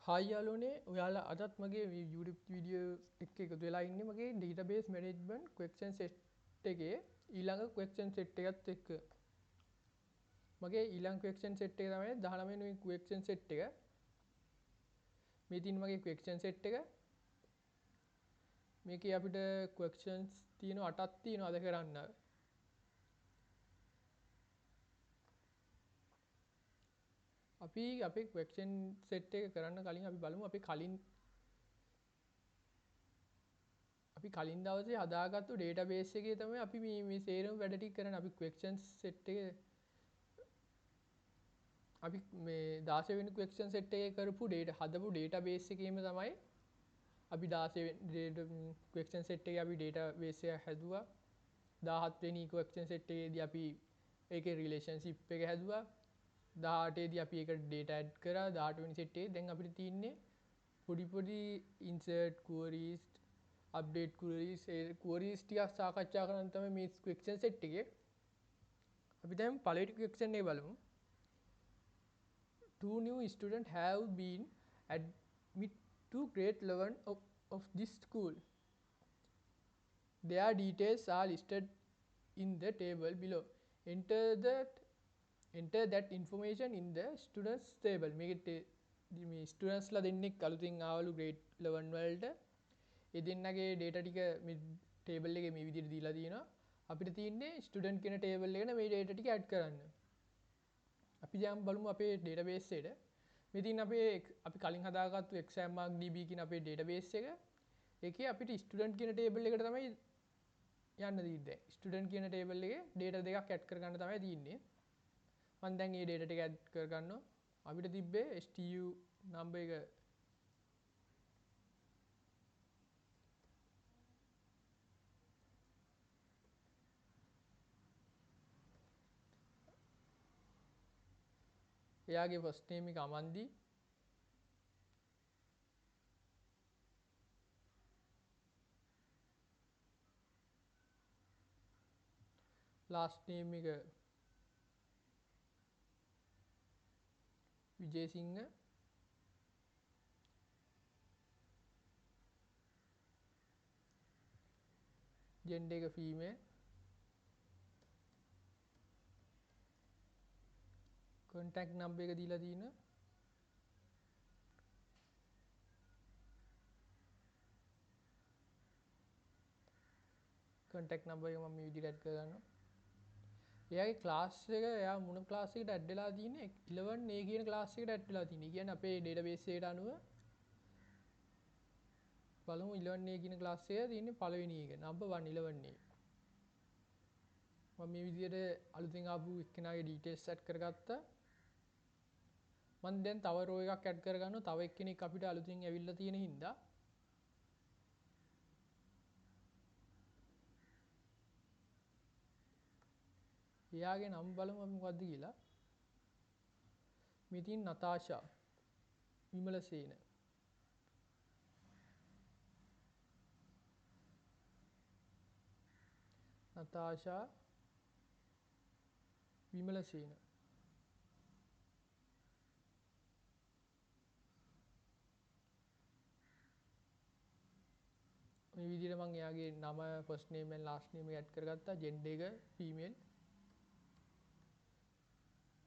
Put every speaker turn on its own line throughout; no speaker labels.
Hi යාළුවනේ ඔයාලා අදත් මගේ YouTube වීඩියෝ එක එකතු වෙලා ඉන්නේ මගේ database management question set එකේ ඊළඟ question set එකත් එක්ක. මගේ ඊළඟ question set එක තමයි 19 වෙනි question set එක. මේ තියෙන මගේ question set එක. මේකේ අපිට questions තියෙනවා 8ක් තියෙනවා අද කරන්න. අපි අපේ question set එක කරන්න කලින් අපි බලමු අපි කලින් දවසේ හදාගත්තු database එකේ තමයි අපි මේ සේරම වැඩ ටික කරන්නේ. අපි questions set එක අපි මේ 16 වෙනි question set එකේ කරපු හදපු database එකේම තමයි අපි 16 වෙනි question set එකේ අපි database එක හැදුවා. 17 වෙනි question set එකේදී අපි ඒකේ relationship එක හැදුවා. 18 දී අපි ඒකට data add කරා. 18 වෙනි set එකේ දැන් අපිට තියෙන්නේ පොඩි insert queries update queries ඒ queries ටිකක් සාකච්ඡා කරන්න තමයි මේ question set එකේ. අපි දැන් පළවෙනි question එක බලමු. Two new students have been admitted to grade 11 of this school. Their details are listed in the table below. Enter that information in the students table. මේ students ලා දෙන්නෙක් අලුතින් ආවලු grade 11 වලට. ඒ දෙන්නගේ data ටික මේ table එකේ මේ විදිහට දීලා තියෙනවා. අපිට තියෙන්නේ student කියන table එකට මේ data ටික add කරන්න. අපි දැන් බලමු අපේ database එකට. මේ තියෙන අපි කලින් හදාගත්තු exam mark db කියන අපේ database එක. ඒකේ අපිට student කියන table එකට තමයි යන්න තියෙන්නේ. student කියන table එකේ data දෙකක් add කරගන්න තමයි තියෙන්නේ. මම දැන් මේ data ටික add කරගන්නවා. අපිට තිබ්බේ stu number එක එයාගේ first name එක අමන්දි. last name එක විජේසිංහ. gender එක female. contact number එක දීලා තියෙනවා. contact number එක මම මේ විදිහට add කරගන්නවා. එයාගේ class එක එයා මොන class එකට add වෙලා තියෙන්නේ 11A කියන class එකට add වෙලා තියෙන්නේ. කියන්නේ අපේ database එකට අනුව බලමු 11A කියන class එක තියෙන්නේ පළවෙනි එක number 1 11A. මම මේ විදිහට අලුතින් ආපු එක්කෙනාගේ details set කරගත්තා. මම දැන් තව row එකක් add කරගන්නවා. තව එක්කෙනෙක් අපිට අලුතින් ඇවිල්ලා තියෙන හින්දා එයාගේ නම බලමු අපි මොකද්ද කියලා. මේ තියෙන නතාෂා විමලසේන. නතාෂා විමලසේන. මේ විදිහට මම එයාගේ නම first name and last name එක add කරගත්තා. gender එක female.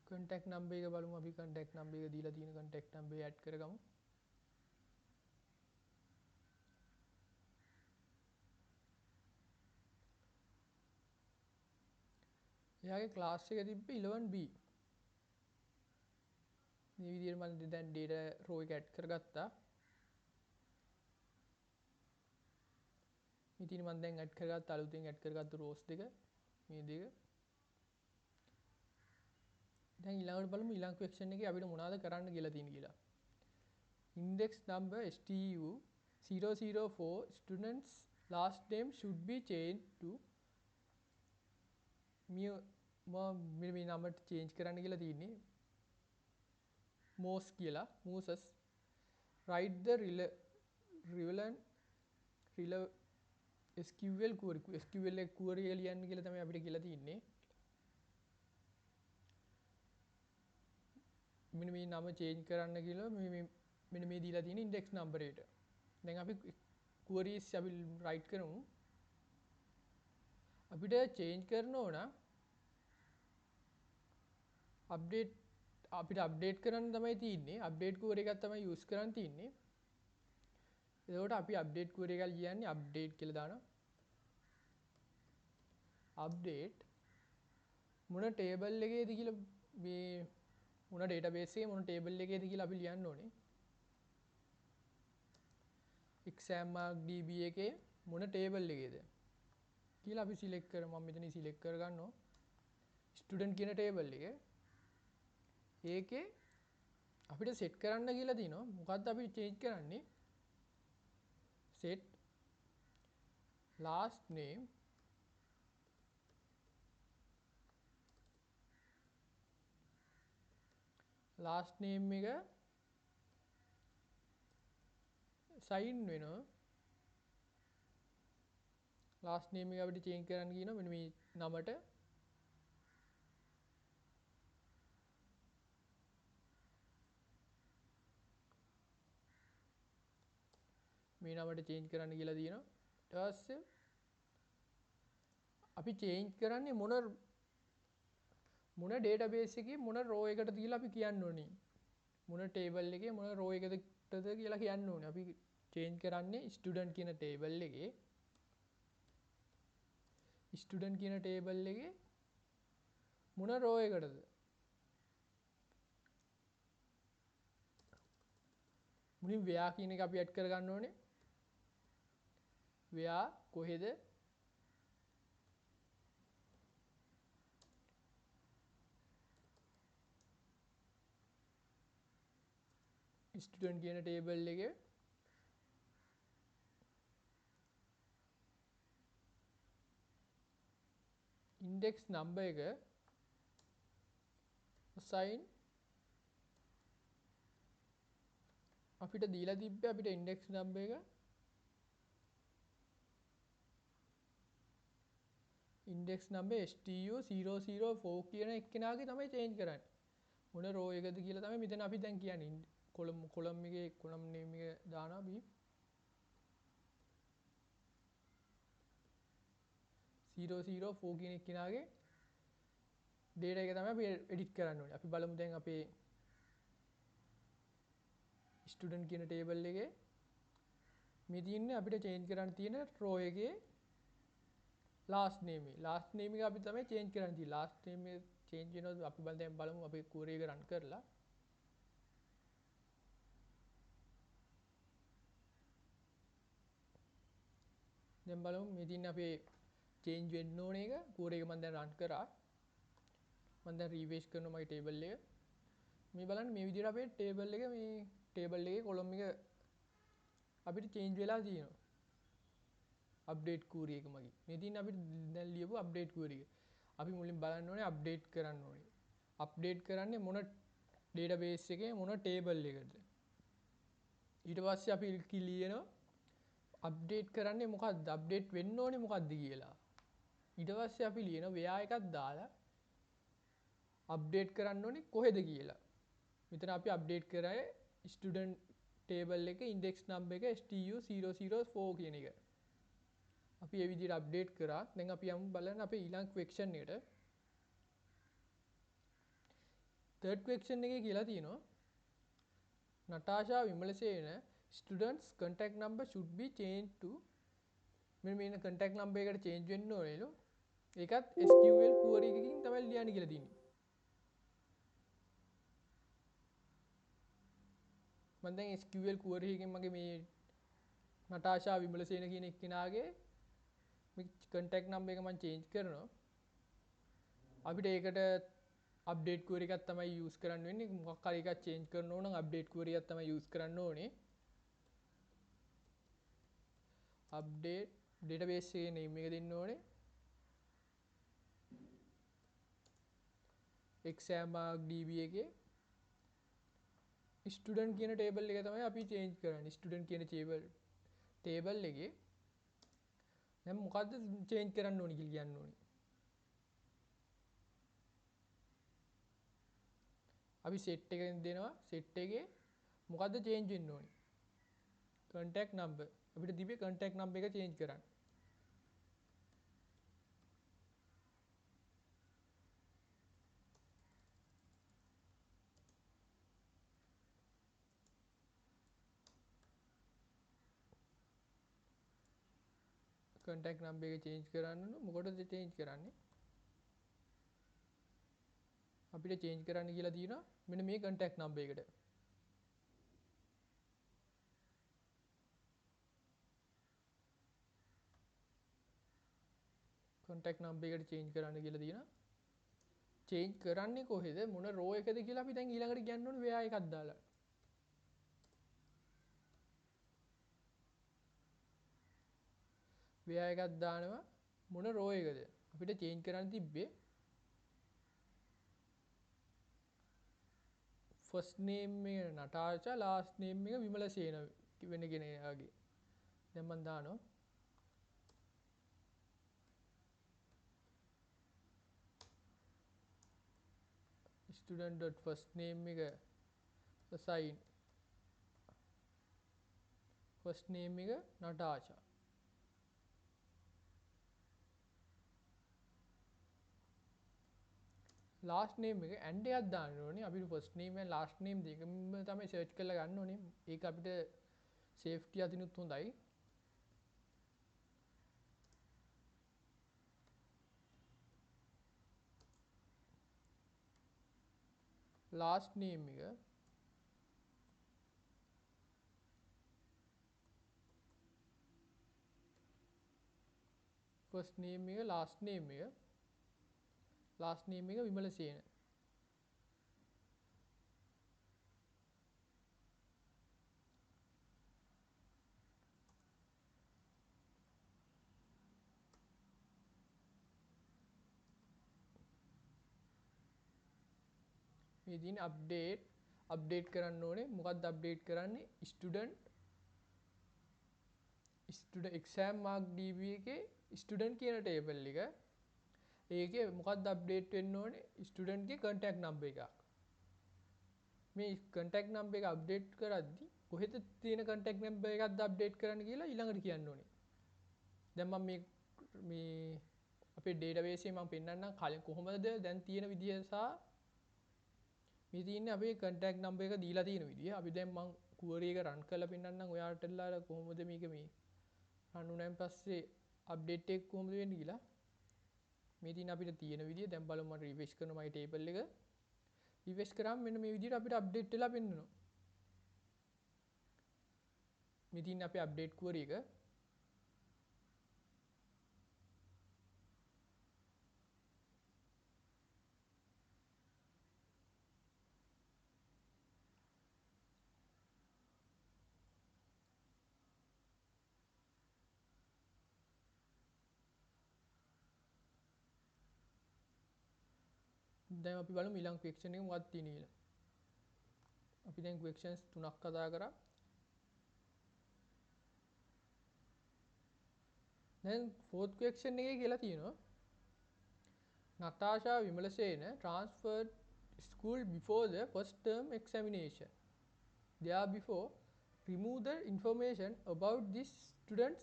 contact number එක බලමු අපි contact number එක දීලා තියෙන contact number එක add කරගමු. එයාගේ class එක තිබ්බේ 11B. මේ විදිහට මම දැන් data row එක add කරගත්තා. ඉතින් මම දැන් add කරගත්ත අලුතෙන් add කරගත්තු rows දෙක මේ දෙක. දැන් ඊළඟට බලමු ඊළඟ question එකේ අපිට මොනවද කරන්න කියලා තියෙන්නේ කියලා. Index number STU 004 students last name should be changed to මේ නම්බර් change කරන්න කියලා තියෙන්නේ. Moses කියලා Moses write the relevant SQL query එක query එක ලියන්න කියලා තමයි අපිට කියලා තියෙන්නේ. මෙන්න මේ නම change කරන්න කියලා මේ මෙන්න මේ දීලා තියෙන ඉන්ඩෙක්ස් නම්බරයට. දැන් අපි queries අපි write කරමු. අපිට change කරන්න ඕන update අපිට update කරන්න තමයි තියෙන්නේ. update query එකක් තමයි use කරන්න තියෙන්නේ. එතකොට අපි update query එක ලියන්නේ update කියලා දානවා. update මොන table එකේද කියලා මේ මොන database එකේ මොන table එකේද කියලා අපි ලියන්න ඕනේ. exam mark db එකේ මොන table එකේද කියලා අපි select කරමු. මම මෙතන select කර ගන්නවා student කියන table එකේ. ඒකේ අපිට set කරන්න කියලා තියෙනවා. මොකද්ද අපි change කරන්නේ? set last name එක sign වෙනවා. last name එක අපිට change කරන්න කියනවා මෙන්න මේ නමට. මේ නමට change කරන්න කියලා තියෙනවා. ඊට පස්සේ අපි change කරන්නේ මොන database එකේ මොන row එකටද කියලා අපි කියන්න ඕනේ. මොන table එකේ මොන row එකටද කියලා කියන්න ඕනේ. අපි change කරන්නේ student කියන table එකේ student කියන table එකේ මොන row එකටද? මුලින් where කියන එක අපි add කර ගන්න ඕනේ. where කොහෙද? student කියන table එකේ index number එක assign අපිට දීලා තිබ්බේ අපිට index number එක index number stu004 කියන එක්කෙනාගේ තමයි change කරන්නේ. මොන row එකද කියලා තමයි මෙතන අපි දැන් කියන්නේ. column එකේ column name එක දානවා අපි 004 කියන එක්කෙනාගේ data එක තමයි අපි edit කරන්න ඕනේ. අපි බලමු දැන් අපේ student කියන table එකේ මේ තියෙන්නේ අපිට change කරන්න තියෙන row එකේ last name එක අපි තමයි change කරන්න තියෙන්නේ. last name එක change වෙනවද අපි දැන් බලමු අපේ query එක run කරලා. දැන් බලමු මේ තියෙන්නේ අපේ change වෙන්න ඕන එක. query එක මම දැන් run කරා. මම දැන් refresh කරනවා මගේ table එක. මේ බලන්න මේ විදිහට අපේ table එකේ column එක අපිට change වෙලා තියෙනවා. update query එක මගින්. මේ තියෙන අපිට දැන් ලියපු update query එක. අපි මුලින් බලන්න ඕනේ update කරන්න ඕනේ. update කරන්නේ මොන database එකේ මොන table එකද? ඊට පස්සේ අපි ලියනවා update කරන්නේ මොකද්ද? update වෙන්න ඕනේ මොකද්ද කියලා. ඊට පස්සේ අපි ලියන where එකක් දාලා update කරන්න ඕනේ කොහෙද කියලා. මෙතන අපි update කරායේ student table එකේ index number එක stu004 කියන එක. අපි මේ විදිහට අප්ඩේට් කරා. දැන් අපි යමු බලන්න අපේ ඊළඟ question එකට. third question එකේ කියලා තියෙනවා Natasha Vimalasena students contact number should be changed to මෙන්න contact number එකට change වෙන්න ඕනේලු. ඒකත් SQL query එකකින් තමයි ලියන්න කියලා තියෙන්නේ. මම දැන් SQL query එකකින් මගේ මේ Natasha Vimalasena කියන එක්කෙනාගේ මේ contact number එක මම change කරනවා. අපිට ඒකට update query එකක් තමයි use කරන්න වෙන්නේ. මොකක් හරි එකක් change කරන්න ඕන නම් update query එකක් තමයි use කරන්න ඕනේ. update database එකේ name එක දෙන්න ඕනේ. exam mark db එකේ student කියන table එක තමයි අපි change කරන්නේ. student කියන table එකේ දැන් මොකද්ද change කරන්න ඕනේ කියලා කියන්න ඕනේ. අපි set එක දෙනවා. set එකේ මොකද්ද change වෙන්න ඕනේ? contact number. අපිට තිබේ contact number එක change කරන්න. contact number එක change කරන්න මොකටද change කරන්නේ? අපිට change කරන්න කියලා තියෙනවා මෙන්න මේ contact number එකට. contact number එකට change කරන්න කියලා තියෙනවා. change කරන්නේ කොහෙද මොන row එකද කියලා අපි දැන් ඊළඟට කියන්න ඕනේ where එකක් දාලා. where එකක් දානවා මොන row එකද? අපිට change කරන්න තිබ්බේ first name එක නටාචා last name එක විමලසේන වෙන කෙනාගේ. දැන් මම දානවා student dot first name එක assign first name එක නටාචා. last name එක and එකක් දාන්න ඕනේ. අපිට first name and last name දෙකම තමයි search කරලා ගන්න ඕනේ. ඒක අපිට safety අතිනුත් හොඳයි. last name එක first name එක last name එක විමලසේන. මේ දින අප්ඩේට් කරන්න ඕනේ. මොකක්ද අප්ඩේට් කරන්නේ? student exam mark db එකේ student කියන table එක. ඒකේ මොකක්ද අප්ඩේට් වෙන්න ඕනේ? student ගේ contact number එකක්. මේ contact number එක අප්ඩේට් කරද්දි කොහෙද තියෙන contact number එකක්ද අප්ඩේට් කරන්න කියලා ඊළඟට කියන්න ඕනේ. දැන් මම මේ අපේ database එකේ මම පෙන්නන්නම් කලින් කොහොමද දැන් තියෙන විදිය සහ මේ තියෙන්නේ අපේ contact number එක දීලා තියෙන විදිය. අපි දැන් මම query එක run කරලා පෙන්නන්නම් ඔයාලටලා කොහොමද මේක මේ run වුණාන් පස්සේ update එක කොහොමද වෙන්නේ කියලා. මේ තියෙන අපිට තියෙන විදිය දැන් බලමු. මම refresh කරනවා my table එක. refresh කරාම මෙන්න මේ විදියට අපිට update වෙලා පෙන්නනවා. මේ තියෙන අපේ update query එක. දැන් අපි බලමු ඊළඟ question එක මොකක්ද තියෙන්නේ කියලා. අපි දැන් questions 3ක් කතා කරා. දැන් fourth question එකේ කියලා තියෙනවා Natasha Vimalasena transferred school before the first term examination. Therefore, remove the information about this student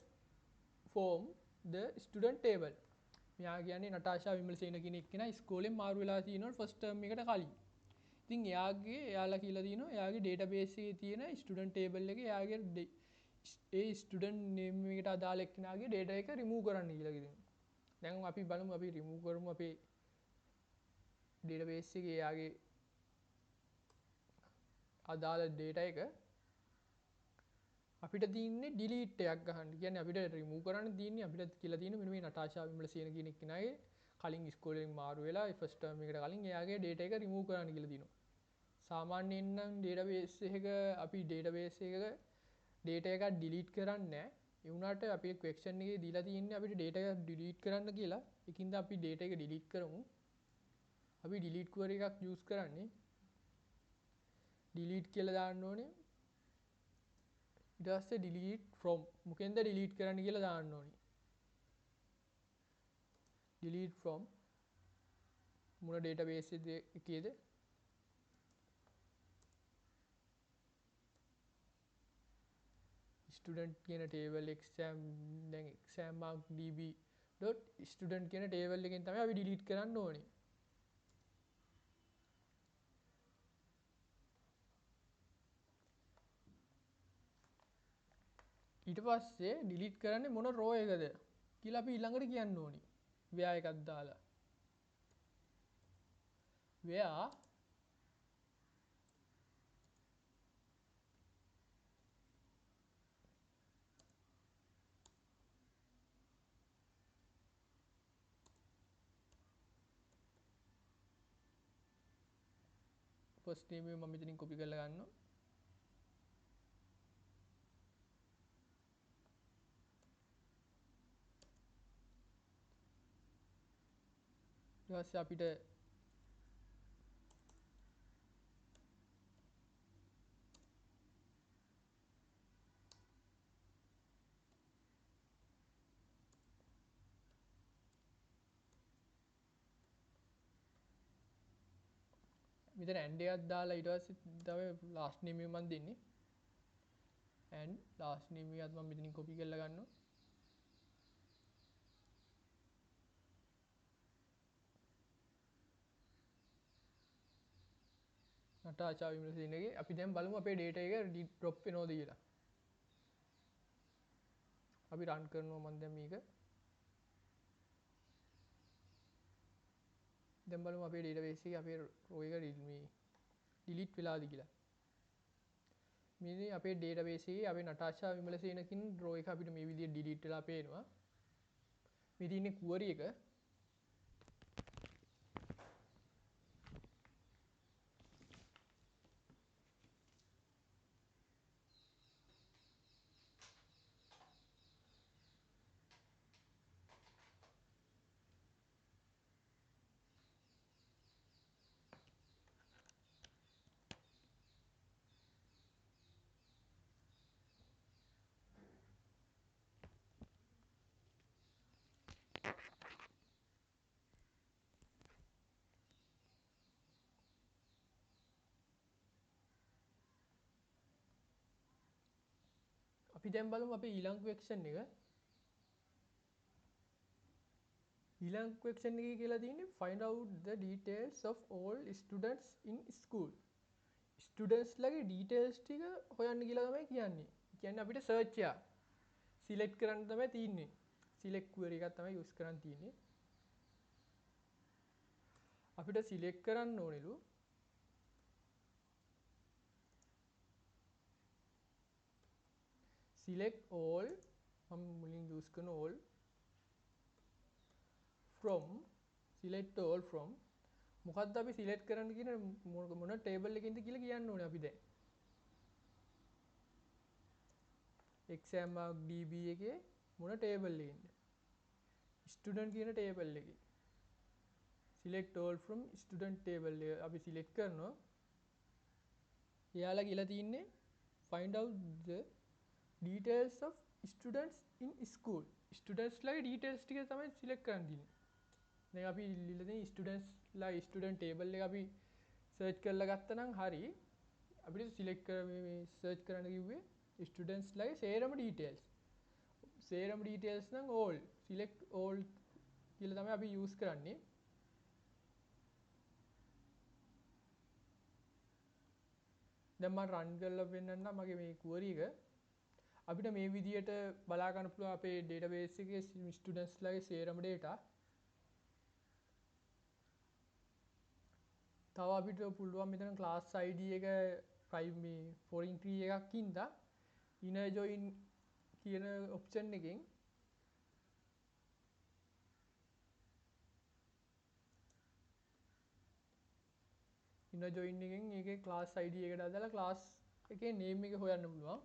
from the student table. මෙයා කියන්නේ නටාෂා විමලසේන කියන එක්කෙනා ඉස්කෝලෙන් මාරු වෙලා තියෙනවා ෆස්ට් ටර්ම් එකට කලින්. ඉතින් එයාලා කියලා තියෙනවා එයාගේ database එකේ තියෙන student table එකේ එයාගේ ඒ student name එකට අදාළ එක්කෙනාගේ data එක remove කරන්න කියලා කියනවා. දැන් අපි බලමු අපි remove කරමු අපේ database එකේ එයාගේ අදාළ data එක. අපිට තියෙන්නේ delete එකක් ගහන්න. කියන්නේ අපිට remove කරන්න තියෙන්නේ අපිට කියලා තියෙන්නේ මෙන්න මේ නටාෂා විමලසේන කියන එක්කෙනාගේ කලින් ඉස්කෝලෙන් මාරු වෙලා ෆස්ට් ටර්ම් එකට කලින් එයාගේ data එක remove කරන්න කියලා තියෙනවා. සාමාන්‍යයෙන් නම් database එක අපි database එකක data එකක් delete කරන්නේ නැහැ. ඒ වුණාට අපේ question එකේ දීලා තියෙන්නේ අපිට data එක delete කරන්න කියලා. ඒකින්ද අපි data එක delete කරමු. අපි delete query එකක් use කරන්නේ. delete කියලා දාන්න ඕනේ. ඊට පස්සේ delete from මොකෙන්ද delete කරන්න කියලා දාන්න ඕනේ. delete from මොන database එකේද? student කියන table exam දැන් exam mark db dot student කියන table එකෙන් තමයි අපි delete කරන්න ඕනේ. ඊට පස්සේ delete කරන්නේ මොන row එකද කියලා අපි ඊළඟට කියන්න ඕනේ. where එකක් දාලා where first name එක මම මෙතනින් copy කරලා ගන්නවා. ඊට පස්සේ අපිට මෙතන and එකක් දාලා ඊට පස්සේ තමයි last name එක මම දෙන්නේ. and last name එකත් මම මෙතනින් copy කරලා ගන්නවා. නටාචා විමලසේනගේ අපි දැන් බලමු අපේ data එක drop වෙනවද කියලා. අපි run කරනවා මම දැන් මේක. දැන් බලමු අපේ database එකේ අපේ row එක මේ delete වෙලාද කියලා. මේ අපේ database එකේ අපේ නටාචා විමලසේනකින් row එක අපිට මේ විදිහට delete වෙලා පේනවා. මේ තියෙන්නේ query එක. අපි දැන් බලමු අපේ ඊළඟ question එක. ඊළඟ question එකේ කියලා තියෙන්නේ find out the details of all students in school. students ලගේ details ටික හොයන්න කියලා තමයි කියන්නේ. කියන්නේ අපිට search එක select කරන්න තමයි තියෙන්නේ. select query එකක් තමයි use කරන්න තියෙන්නේ. අපිට select කරන්න ඕනෙලු select all මම මුලින් use කරන all from select all from මොකද්ද අපි select කරන්න කියන මොන table එකකින්ද කියලා කියන්න ඕනේ අපි දැන්. exam mark db එකේ මොන table එකකින්ද? student කියන table එකේ. select all from student table එක අපි select කරනවා. එයාලා කියලා තින්නේ find out the details of students in school. students ලගේ details ටික තමයි select කරන්න තියෙන්නේ. දැන් අපි ලියලා තියෙන students ලා student table එක අපි search කරලා ගත්තා නම් හරි අපිට select කර මේ search කරන්න කිව්වේ students ලගේ සේරම details. සේරම details නම් all select all කියලා තමයි අපි use කරන්නේ. දැන් මම run කරලා පෙන්නන්නම් මගේ මේ query එක. අපිට මේ විදියට බලා ගන්න පුළුවන් අපේ database එකේ students ලගේ සේරම data. තව අපිට පුළුවන් මෙතන class id එක මේ foreign key එකක් ඉඳලා inner join කියන option එකෙන් inner join එකෙන් ඒකේ class id එකට දාලා class එකේ name එක හොයන්න පුළුවන්.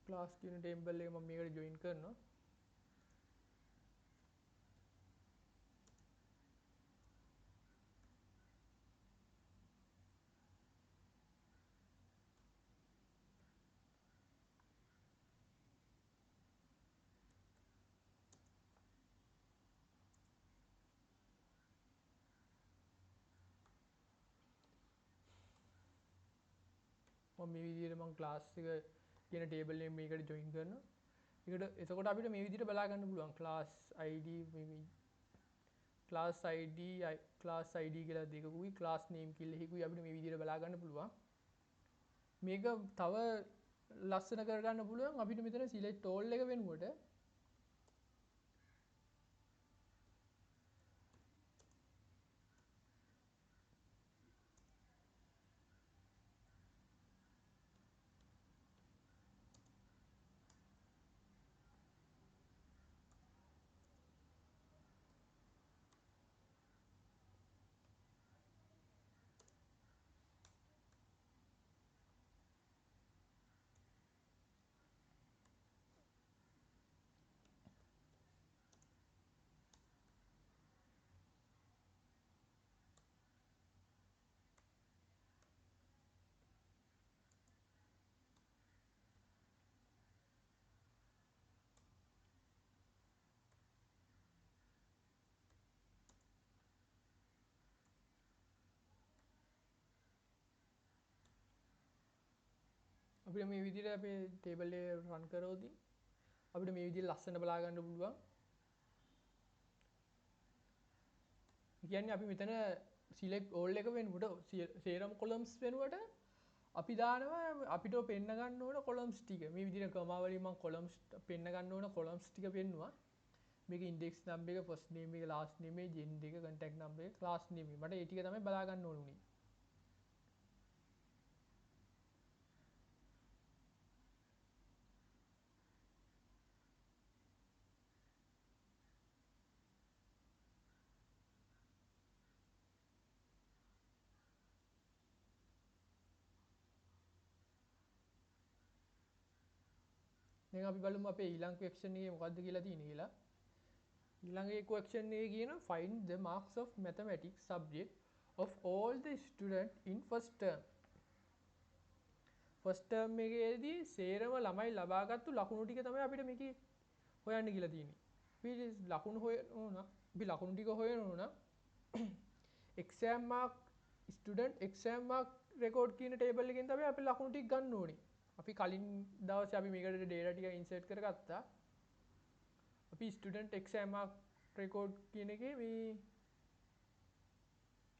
ක්ලාස් කියන ටේබල් එක මම මේකට ජොයින් කරනවා. මම මේ විදිහට මම ක්ලාස් එක කියන ටේබල් එක මේකට ජොයින් කරනවා. ඒකට එතකොට අපිට මේ විදිහට බලා ගන්න පුළුවන් class id මේ class id class id කියලා දෙකකුයි class name කියලා එකකුයි අපිට මේ විදිහට බලා ගන්න පුළුවන්. මේක තව ලස්සන කරගන්න පුළුවන් අපිට මෙතන select all එක වෙනුවට අපිට මේ විදිහට අපේ ටේබල් එක රන් කරවදී අපිට මේ විදිහට ලස්සන බලා ගන්න පුළුවන්. කියන්නේ අපි මෙතන select all එක වෙනුවට සේරම columns වෙනුවට අපි දානවා අපිට පෙන්න ගන්න ඕන columns ටික. මේ විදිහට කමා වලින් මම columns පෙන්න ගන්න ඕන columns ටික පෙන්නුවා. මේක index number එක, first name එක, last name එක, gender එක, contact number එක, class name එක. මට ඒ ටික තමයි බලා ගන්න ඕන උනේ. දැන් අපි බලමු අපේ ඊළඟ question එකේ මොකද්ද කියලා තියෙන්නේ කියලා. ඊළඟ question එකේ කියන find the marks of mathematics subject of all the student in first term. first term එකේදී සේරම ළමයි ලබාගත්තු ලකුණු ටික තමයි අපිට මේකේ හොයන්න කියලා තියෙන්නේ. අපි ලකුණු හොයනවා අපි ලකුණු ටික හොයනවා exam mark student exam mark record කියන table එකෙන් තමයි අපි ලකුණු ටික ගන්න ඕනේ. අපි කලින් දවසේ අපි මේකට data ටික insert කරගත්තා. අපි student exam mark record කියන එකේ මේ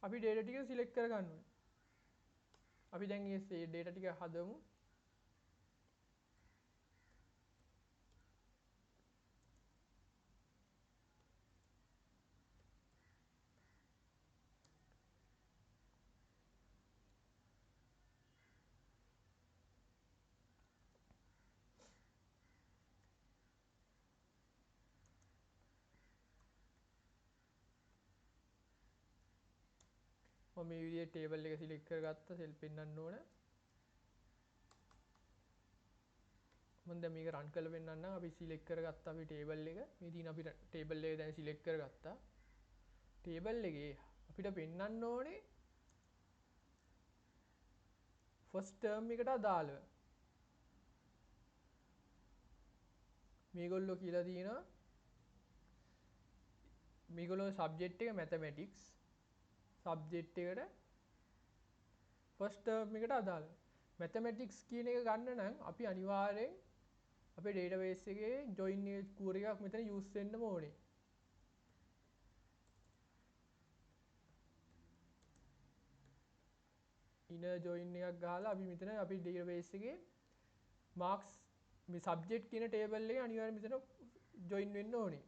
අපි data ටික select කරගන්න ඕනේ. අපි දැන් මේ data ටික හදමු. මම මේ විදිහට table එක select කරගත්තා cell පෙන්වන්න ඕන. මම දැන් මේක run කරලා පෙන්නන්නම්. අපි select කරගත්තා අපි table එක. මේ තියෙන අපි table එක දැන් select කරගත්තා. table එකේ අපිට පෙන්වන්න ඕනේ first term එකට අදාළව. මේගොල්ලෝ කියලා තියෙනවා මේගොල්ලෝ subject එක mathematics subject එකට first term එකට අදාළව. mathematics කියන එක ගන්න නම් අපි අනිවාර්යෙන් අපේ database එකේ join query එකක් මෙතන use වෙන්න ඕනේ. inner join එකක් ගහලා අපි මෙතන අපි database එකේ marks මේ subject කියන table එකේ අනිවාර්යෙන් මෙතන join වෙන්න ඕනේ.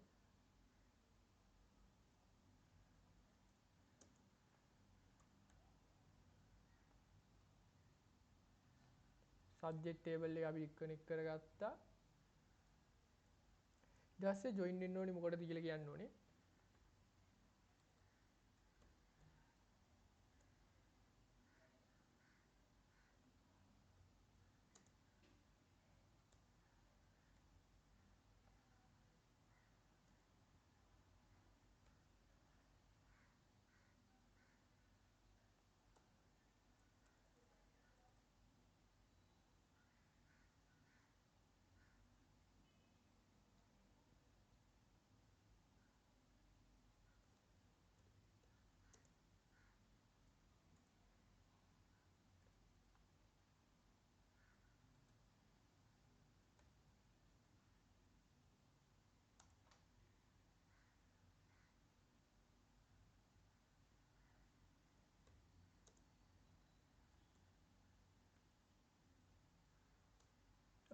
subject table එක අපි connect කරගත්තා. ඊට පස්සේ join වෙන්න ඕනේ මොකටද කියලා කියන්න ඕනේ.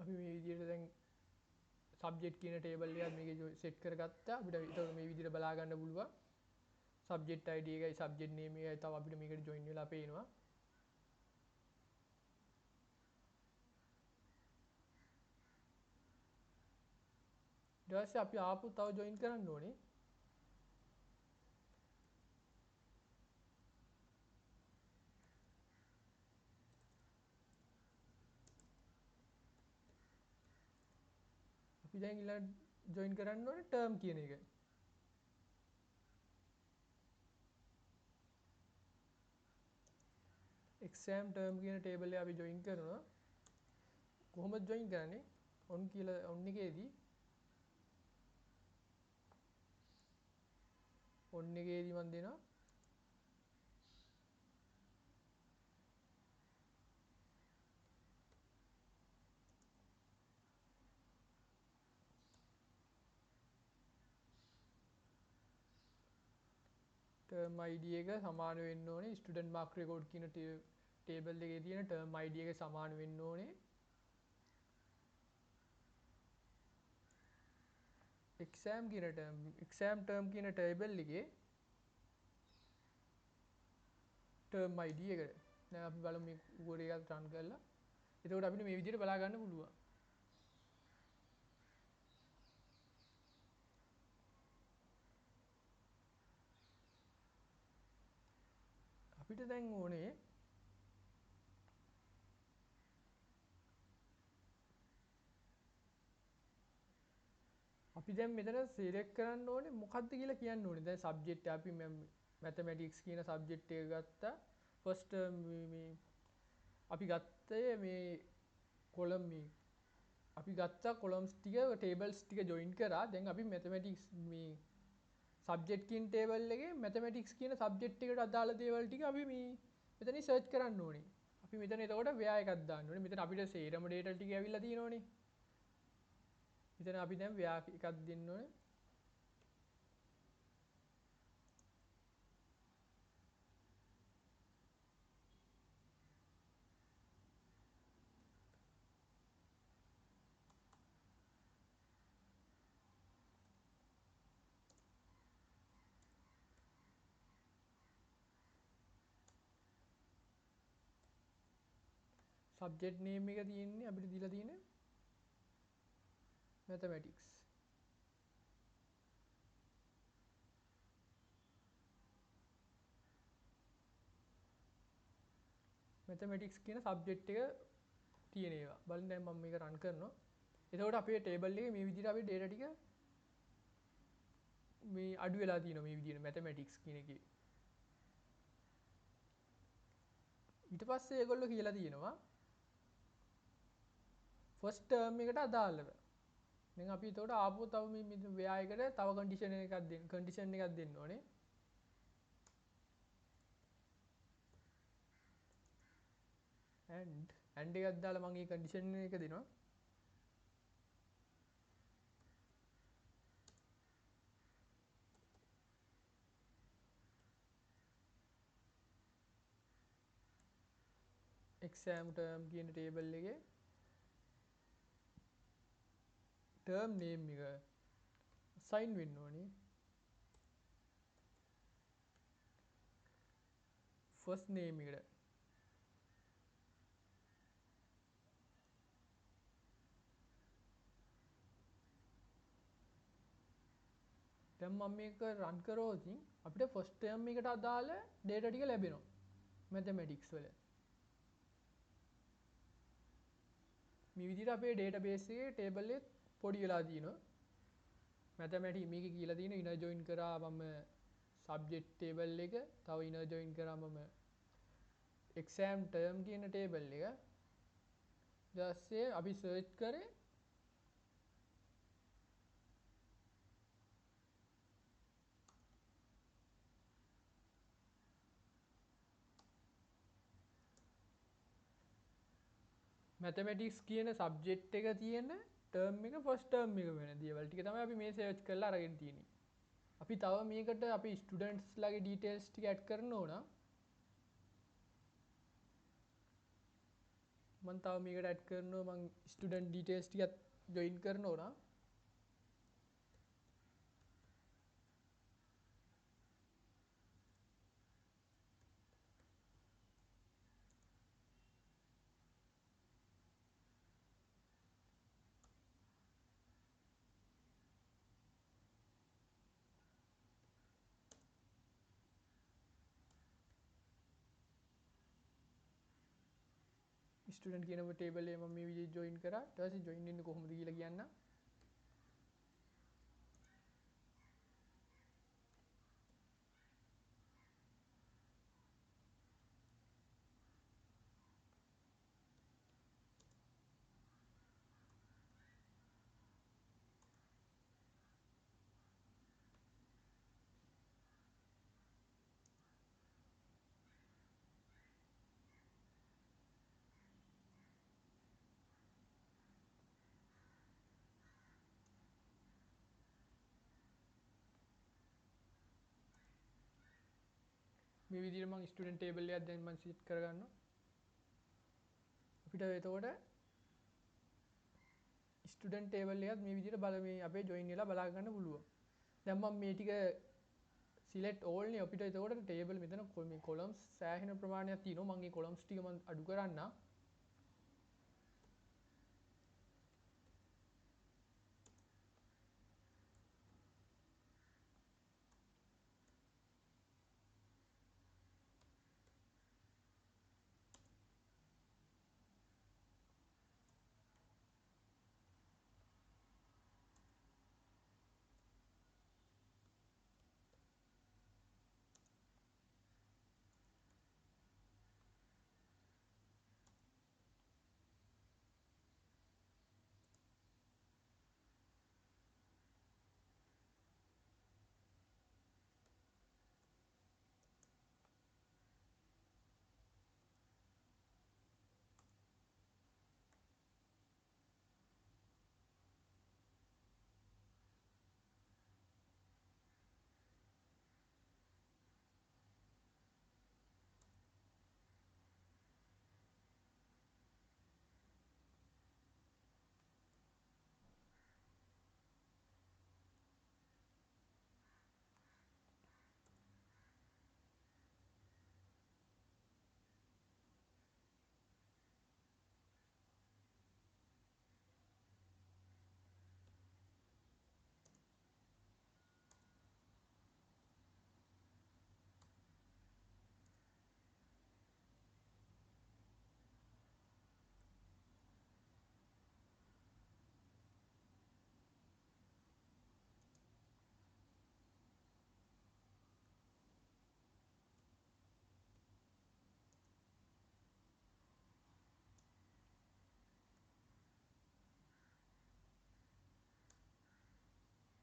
අපි මේ විදිහට දැන් subject කියන table එකත් මේකේ set කරගත්තා. අපිට ඒක මේ විදිහට බලා ගන්න පුළුවන්. subject id එකයි subject name එකයි තව අපිට මේකට join වෙලා පේනවා. ඊට පස්සේ අපි ආපහු තව join කරන්න ඕනේ. අපි දැන් ඊළඟ join කරන්න ඕනේ term කියන එක. exam term කියන table එක අපි join කරනවා. කොහොමද join කරන්නේ? on කියලා on එකේදී on එකේදී මම දෙනවා term id එක සමාන වෙන්න ඕනේ student mark record කියන table එකේ තියෙන term id එක සමාන වෙන්න ඕනේ exam term කියන table එකේ term id එකට. දැන් අපි බලමු මේ කෝඩ් එකත් run කරලා. එතකොට අපිට මේ විදිහට බලා ගන්න පුළුවන්. අපිට දැන් ඕනේ අපි දැන් මෙතන select කරන්න ඕනේ මොකක්ද කියලා කියන්න ඕනේ. දැන් subject අපි mathematics කියන subject එක ගත්තා. first term මේ අපි ගත්තේ මේ column මේ අපි ගත්තා columns ටික tables ටික join කරා. දැන් අපි mathematics මේ subject කියන table එකේ mathematics කියන subject එකට අදාළ දේවල් ටික අපි මේ මෙතන search කරන්න ඕනේ. අපි මෙතන එතකොට where එකක් දාන්න ඕනේ. මෙතන අපිට සේරම data ටික ඇවිල්ලා තියෙනවනේ. මෙතන අපි දැන් where එකක් දෙන්න ඕනේ. subject name එක තියෙන්නේ අපිට දීලා තියෙන්නේ mathematics. mathematics කියන subject එක තියෙන ඒවා. බලන්න දැන් මම මේක run කරනවා. එතකොට අපේ table එකේ මේ විදිහට අපේ data ටික මේ අඩු වෙලා තියෙනවා මේ විදිහට mathematics කියන එකේ. ඊට පස්සේ ඒගොල්ලෝ කියලා තියෙනවා first term එකට අදාළව. දැන් අපි එතකොට ආපහු තව මේ where එකට තව condition එකක් දෙන්න ඕනේ. and එකක් දාලා මම මේ condition එක දෙනවා. exam term කියන table එකේ term name එක assign වෙන්න ඕනේ. first name එකට දැන් මම මේක run කරොත් අපිට first term එකට අදාළ data ටික ලැබෙනවා mathematics වල. මේ විදිහට අපේ database එකේ table එක පොඩි වෙලා තියෙනවා. mathematics මේකේ කියලා තියෙන inner join කරා මම subject table එක, තව inner join කරා මම exam term කියන table එක. ඊට පස්සේ අපි search කරේ mathematics කියන subject එක තියෙන term එක first term එක වෙන දේවල් ටික තමයි අපි මේ search කරලා අරගෙන තියෙන්නේ. අපි තව මේකට අපි students ලාගේ details ටික add කරන්න ඕන. මම තව මේකට ඇඩ් කරනවා මම ස්ටුඩන්ට් ඩීටේල්ස් ටිකත් ජොයින් කරනවා නා ස්ටුඩන්ට් කියන ටේබල් එක මම මේ විදිහට ජොයින් කරා ඊට පස්සේ ජොයින් වෙන්නේ කොහොමද කියලා කියන්න මේ විදිහට මම ස්ටුඩන්ට් ටේබල් එකක් දැන් මම සෙට් කරගන්නවා අපිට එතකොට ස්ටුඩන්ට් ටේබල් එකත් මේ විදිහට මේ අපේ ජොයින් වෙලා බලා ගන්න පුළුවන් දැන් මම මේ ටික සිලෙක්ට් ඕල් නේ අපිට එතකොට ටේබල් මෙතන මේ කොලම්ස් සෑහෙන ප්‍රමාණයක් තියෙනවා මම මේ කොලම්ස් ටික මම අඩු කරන්නම්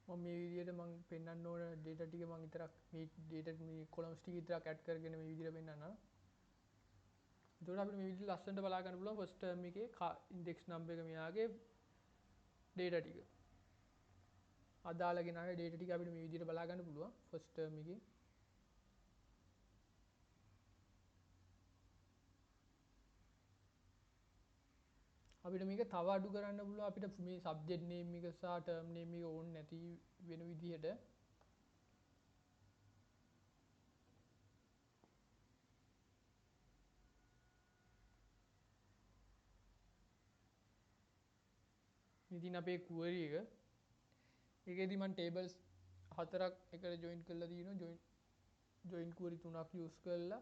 මම මේ විදිහට මම පෙන්වන්න ඕන data ටික මම විතරක් මේ data මේ columns ටික විතරක් add කරගෙන මේ විදිහට පෙන්වන්නම්. එතකොට අපිට මේ විදිහට ලස්සනට බලා ගන්න පුළුවන් first term එකේ index number එක මෙයාගේ data ටික. අදාළ කෙනාගේ data ටික අපිට මේ විදිහට බලා ගන්න පුළුවන් first term එකේ. අපිට මේක තව අඩු කරන්න පුළුවන් අපිට මේ subject name එක සහ term name එක ඕනේ නැති වෙන විදිහට ඉතින් අපේ query එක ඒකෙදි මම tables හතරක් එකට join කරලා තියෙනවා join query තුනක් use කරලා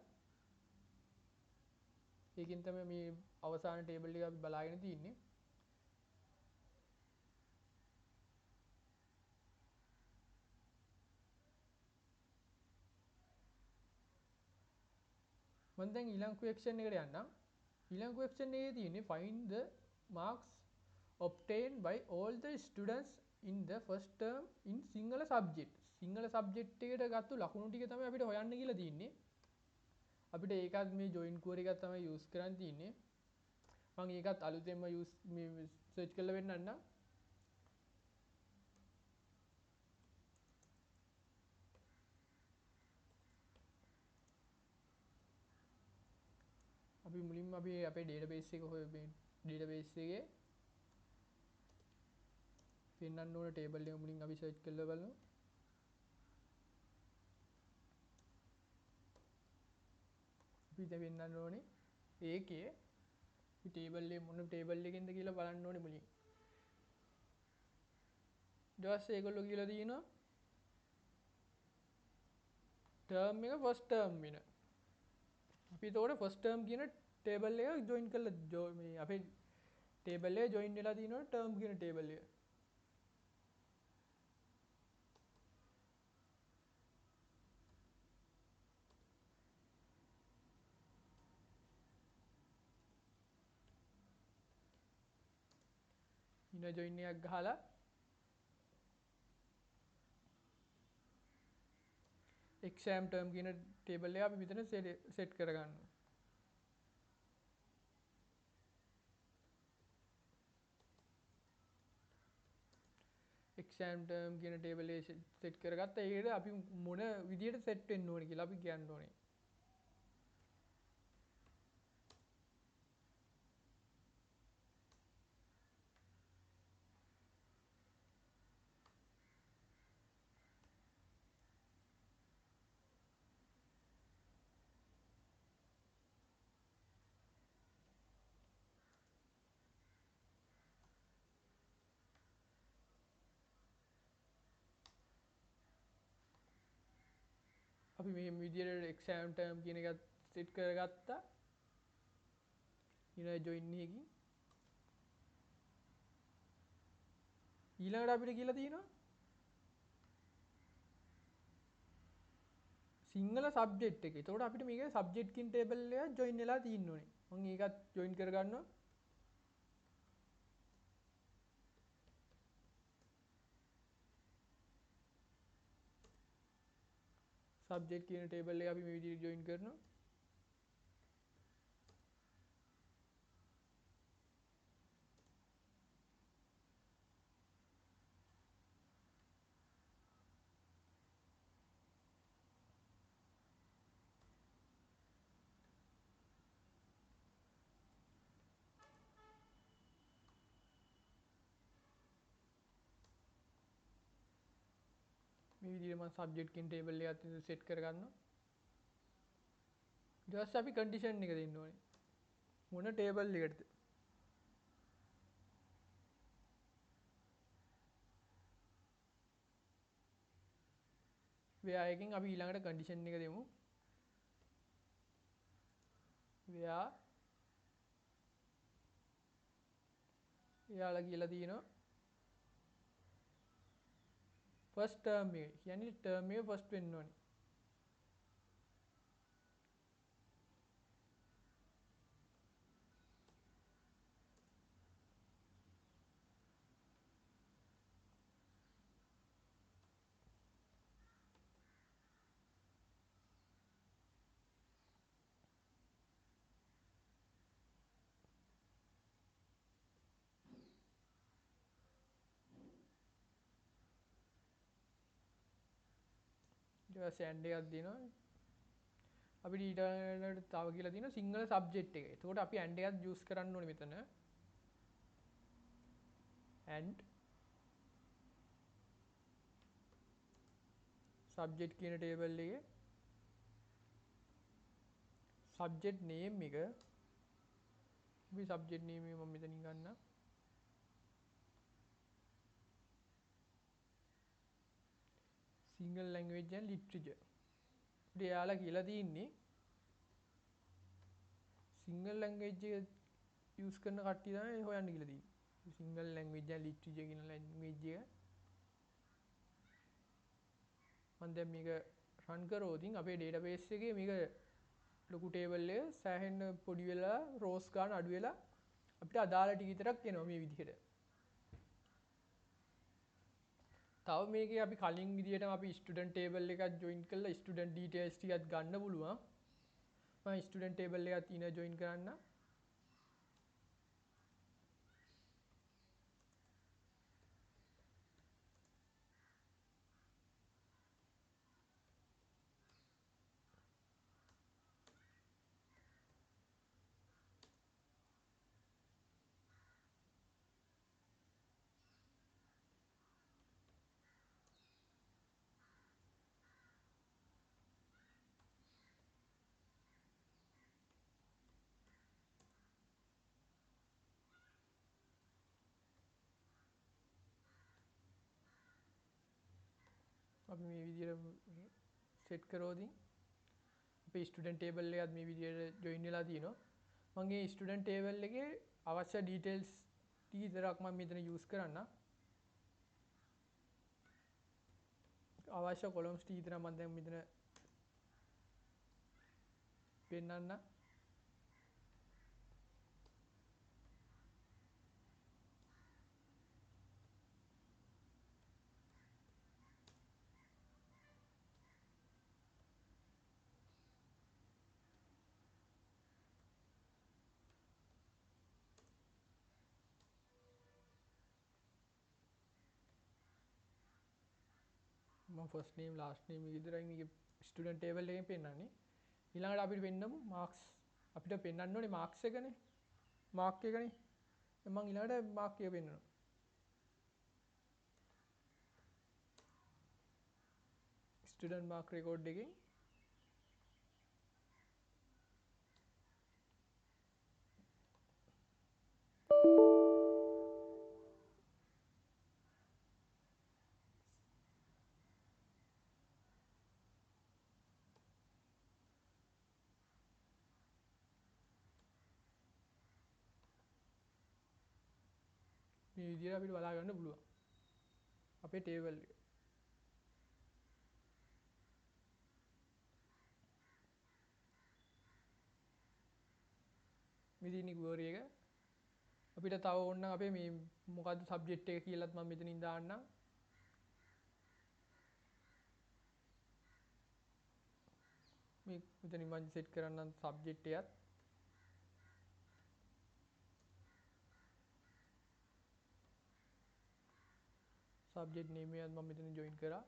ඒකෙන් තමයි මේ අවසාන table එක අපි බලාගෙන තියෙන්නේ මම දැන් ඊළඟ question එකට යන්නම් ඊළඟ question එකේ තියෙන්නේ find the marks obtained by all the students in the first term in Sinhala subject. Sinhala subject එකට ගත්ත ලකුණු ටික තමයි අපිට හොයන්න කියලා තියෙන්නේ. අපිට ඒකත් මේ join query එකක් තමයි use කරන්න තියෙන්නේ. මම ඒකත් අලුතෙන්ම use මේ search කරලා වෙන්නන්න. අපි මුලින්ම අපි අපේ ඩේටාබේස් එක හොයමු. ඩේටාබේස් එකේ පෙන්වන්න ඕන ටේබල් එක මුලින් අපි සර්ච් කරලා බලමු. අපි දැන් පෙන්වන්න ඕනේ ඒකේ ටේබල් එක මොන ටේබල් එකෙන්ද කියලා බලන්න ඕනේ මුලින්. ඊට පස්සේ ඒගොල්ලෝ කියලා තියෙනවා ටර්ම් එක ෆස්ට් ටර්ම් වෙන. අපි ඒතකොට ෆස්ට් ටර්ම් කියන ටේබල් එක ජොයින් කරලා මේ අපේ ටේබල් එක ජොයින් වෙලා තියෙනවා ටර්ම් කියන ටේබල් එක. ඉන ජොයින් එකක් ගහලා එක්සෑම් ටර්ම් කියන ටේබල් එක අපි මෙතන සෙට් කරගන්නවා. එක්සෑම් ටර්ම් කියන ටේබල් එක සෙට් කරගත්තා. ඒකට අපි මොන විදියට සෙට් වෙන්න ඕනේ කියලා අපි කියන්න ඕනේ. අපි මේ විදියට එක්සෑම් ටර්ම් කියන එක සෙට් කරගත්තා. ඊළඟ ජොයින් එකකින් ඊළඟට අපිට කියලා තියෙනවා සිංහල සබ්ජෙක්ට් එක. එතකොට අපිට මේක සබ්ජෙක්ට් කින් ටේබල් එක ජොයින් වෙලා තියෙන්න ඕනේ. මම ඒකත් ජොයින් කරගන්නවා. සබ්ජෙක්ට් කියන ටේබල් එක අපි මේ විදිහට ජොයින් කරනවා. මේ විදිහට මම සබ්ජෙක්ට් කින් ටේබල් එකත් සෙට් කරගන්නවා. ඊට පස්සේ අපි කන්ඩිෂන් එක දෙන්න ඕනේ. මොන ටේබල් එකටද? where එකකින් අපි ඊළඟට කන්ඩිෂන් එක දෙමු. where එයාලා කියලා තියෙනවා ෆස්ට් ටර්ම් එක. කියන්නේ ටර්ම් එක ෆස්ට් වෙන්න ඕනේ. ඊට පස්සේ ඇන්ඩ් එකක් දෙනවා. අපිට ඊළඟට තව කියලා තියෙනවා සිංහල සබ්ජෙක්ට් එක. එතකොට අපි ඇන්ඩ් එකක් යූස් කරන්න ඕනේ මෙතන. and subject කියන ටේබල් එකේ subject name එක අපි subject name එක මම මෙතනින් ගන්නම්. single language and literature. ඉතින් එයාලා කියලා තියෙන්නේ single language එක යූස් කරන කට්ටිය තමයි හොයන්න කියලා තියෙන්නේ. single language and literature කියන language එක මම දැන් මේක run කරෝදින් අපේ database එකේ මේක ලොකු ටේබල් එක සෑහෙන්න පොඩි වෙලා rows ගන්න අඩු වෙලා අපිට අදාළ ටික විතරක් එනවා මේ විදිහට. තව මේකේ අපි කලින් විදිහටම අපි ස්ටුඩන්ට් ටේබල් එකක් ජොයින් කරලා ස්ටුඩන්ට් ඩීටේල්ස් ටිකක් ගන්න පුළුවන්. මම ස්ටුඩන්ට් ටේබල් එකත් ඉන ජොයින් කරන්න. අපි මේ විදිහට සෙට් කරෝදින් අපේ ස්ටුඩන්ට් ටේබල් එකත් මේ විදිහට ජොයින් වෙලා තියෙනවා. මම මේ ස්ටුඩන්ට් ටේබල් එකේ අවශ්‍ය ඩීටේල්ස් ටික විතරක් මම මෙතන යූස් කරන්න. අවශ්‍ය කොලම්ස් ටික විතර මම දැන් මෙතන පෙන්නන්න. ෆස්ට් නේම් ලාස්ට් නේම් විතරයි මේක ස්ටුඩන්ට් ටේබල් එකෙන් පෙන්නන්නේ. ඊළඟට අපිට වෙන්නමු මාක්ස්. අපිට පෙන්නන්න ඕනේ මාක්ස් එකනේ. මාක් එකනේ. මම ඊළඟට මාක් එක පෙන්නනවා. ස්ටුඩන්ට් මාක් රෙකෝඩ් එකෙන් මේ විදිහට අපිට බලා ගන්න පුළුවන්. අපේ ටේබල් එක. මෙතන query එක අපිට තව ඕන නම් අපේ මේ මොකද්ද සබ්ජෙක්ට් එක කියලාත් මම මෙතනින් දාන්නම්. මේ මෙතනින් මම සෙට් කරන්නම් සබ්ජෙක්ට් එකත්. සබ්ජෙක්ට් නේම් එකත් මම මෙතන ජොයින් කරා.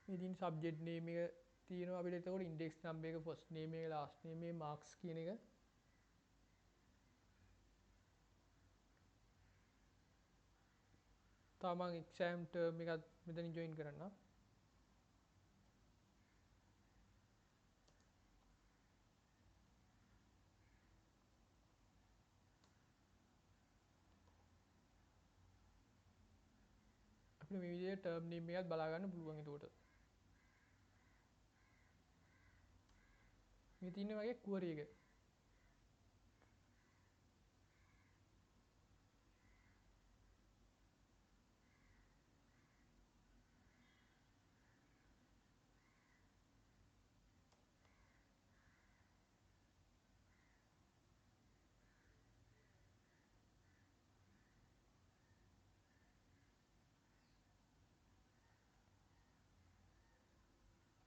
ඉතින් සබ්ජෙක්ට් නේම් එක තියෙනවා අපිට. එතකොට ඉන්ඩෙක්ස් නම්බර් එක ෆස්ට් නේම් එක ලාස්ට් නේම් එක මාක්ස් කියන එක තව මම එක්සෑම් ටර්ම් එකත් මෙතනින් ජොයින් කරන්නම්. අපිට මේ විදිහට ටර්ම් නේම් එකත් බලා ගන්න පුළුවන්. එතකොට මේ තියෙන වගේ query එක.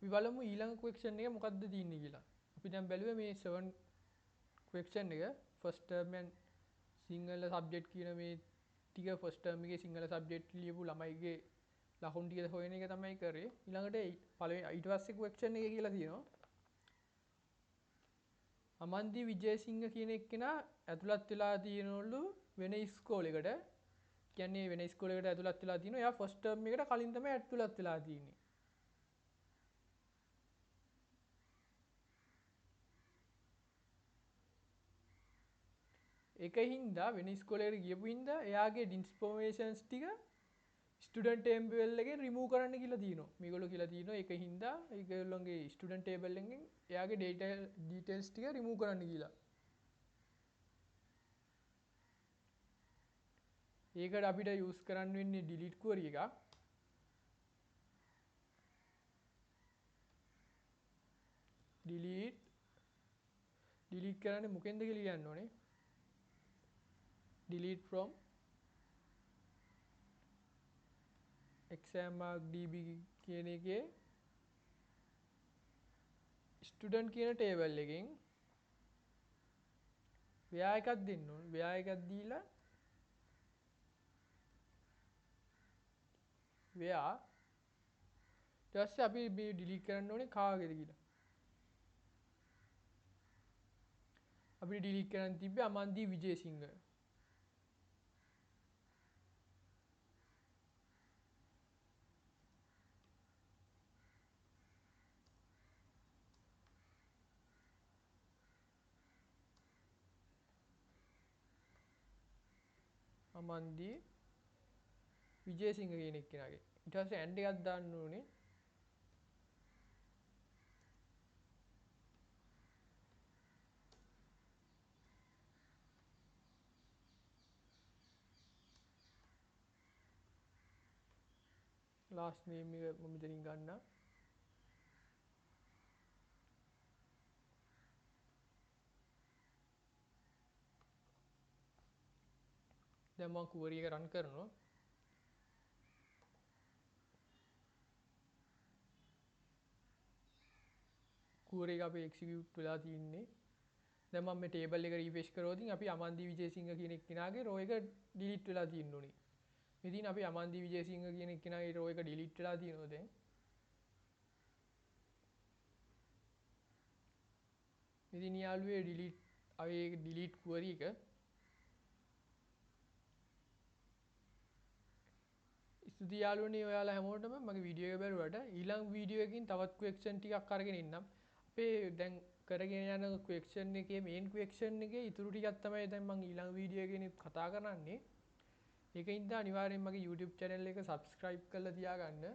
අපි බලමු ඊළඟ question එක මොකක්ද තියෙන්නේ කියලා. අපි දැන් බැලුවේ මේ 7 question එක first term and Sinhala subject කියන මේ ටික first term එකේ සිංහල subject ලියපු ළමයිගේ ලකුණු ටික හොයන එක තමයි කරේ. ඊළඟට පළවෙනි ඊට පස්සේ question එකේ කියලා තියෙනවා අමන්දි විජේසිංහ කියන එක්කෙනා ඇතුළත් වෙලා තියෙනවලු වෙන ඉස්කෝලේකට. කියන්නේ වෙන ඉස්කෝලේකට ඇතුළත් වෙලා තියෙනවා. එයා first term එකට කලින් තමයි ඇතුළත් වෙලා තියෙන්නේ. ඒකින්දා වෙන ඉස්කෝලේකට ගියපු හින්දා එයාගේ ඉන්ෆෝමේෂන්ස් ටික ස්ටුඩන්ට් ටේබල් එකෙන් රිමූව් කරන්න කියලා තියෙනවා. මේගොල්ලෝ කියලා තියෙනවා ඒකින්දා ඒගොල්ලන්ගේ ස්ටුඩන්ට් ටේබල් එකෙන් එයාගේ ඩීටේල්ස් ටික රිමූව් කරන්න කියලා. ඒකට අපිට යූස් කරන්න වෙන්නේ delete query එකක්. delete කරන්නේ මොකෙන්ද කියලා කියන්න ඕනේ. delete from exam mark db කියන එකේ ස්ටුඩන්ට් කියන ටේබල් එකෙන් ව්‍යා එකක් දෙන්න ඕනේ. ව්‍යා එකක් දීලා ව්‍යා ඊට පස්සේ අපි මේ delete කරන්න ඕනේ කාගෙද කියලා. අපිට delete කරන්න තිබ්බේ අමන්දී විජේසිංහ. අමන්දී විජේසිංහ කියන එක්කෙනාගේ. ඊට පස්සේ ඇන්ඩ් එකක් දාන්න ඕනේ. ලාස්ට් නේම් එක මම මෙතනින් ගන්නම්. දැන් මම query එක run කරනවා. query එක අපේ execute වෙලා තියෙන්නේ. දැන් මම මේ table එක refresh කරොත් අපි අමන්දි විජේසිංහ කියන එක්කෙනාගේ row එක delete වෙලා තියෙන්න ඕනේ. ඉතින් අපි අමන්දි විජේසිංහ කියන එක්කෙනාගේ row එක delete වෙලා තියෙනවා දැන්. ඉතින් යාළුවේ delete query එක ස්තුති යාළුවනේ ඔයාලා හැමෝටම මගේ වීඩියෝ එක බැලුවට ඊළඟ වීඩියෝ එකකින් තවත් question ටිකක් අරගෙන එන්නම්. අපේ දැන් කරගෙන යන question එකේ main question එකේ ඉතුරු ටිකක් තමයි දැන් මම ඊළඟ වීඩියෝ එකේදී කතා කරන්නේ. ඒකින්ද අනිවාර්යෙන් මගේ YouTube channel එක subscribe කරලා තියාගන්න.